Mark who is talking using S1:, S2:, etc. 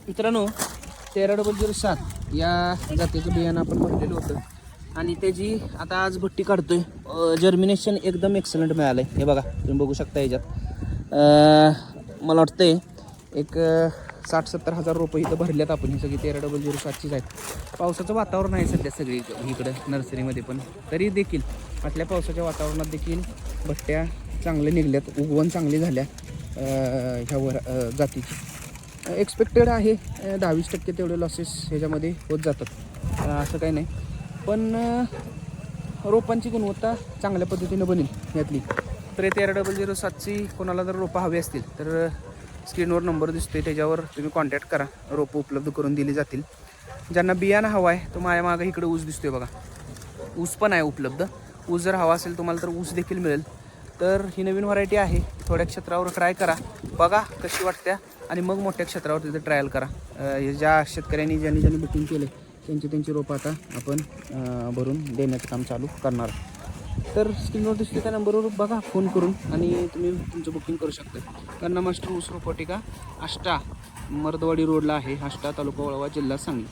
S1: मित्रांनो 13,007 या जातीचं बियाणं आपण भरलेलं होतं आणि त्याची आता आज भट्टी काढतोय. जर्मिनेशन एकदम एक्सलंट मिळालं आहे. हे बघा तुम्ही बघू शकता याच्यात. मला वाटतंय एक 60-70 हजार रुपये इथं भरल्यात आपण. ही सगळी 13,007चीच आहेत. पावसाचं वातावरण आहे सध्या सगळी इकडं नर्सरीमध्ये, पण तरी देखील आतल्या पावसाच्या वातावरणात देखील भट्ट्या चांगल्या निघल्यात, उगवण चांगली झाल्या ह्यावर जातीची. एक्सपेक्टेड आहे 10-20% तेवढे लॉसेस ह्याच्यामध्ये होत जातात, असं काही नाही. पण रोपांची गुणवत्ता चांगल्या पद्धतीनं बनेल यातली. तर 13,007ची कोणाला जर रोपं हवी असतील तर स्क्रीनवर नंबर दिसतोय, त्याच्यावर तुम्ही कॉन्टॅक्ट करा. रोपं उपलब्ध करून दिली जातील. ज्यांना बियाणं हवं आहे तो माझ्या मागं इकडे ऊस दिसतोय बघा, ऊस पण आहे उपलब्ध. ऊस जर हवा असेल तुम्हाला तर ऊस देखील मिळेल. तर ही नवीन व्हरायटी आहे, थोड्या क्षेत्रावर ट्राय करा, बघा कशी वाटत्या आणि मग मोठ्या क्षेत्रावर तिथं ट्रायल करा. ज्या शेतकऱ्यांनी ज्यांनी बुकिंग केलं त्यांची रोपं आता आपण भरून देण्याचं काम चालू करणार. तर स्क्रीनवर दिसते त्या नंबरवर बघा फोन करून आणि तुम्ही तुमचं बुकिंग करू शकता. कन्ना मास्टर ऊस रोपवाटिका आष्टा मर्दवाडी रोडला आहे, आष्टा तालुका वाळवा जिल्हा सांगली.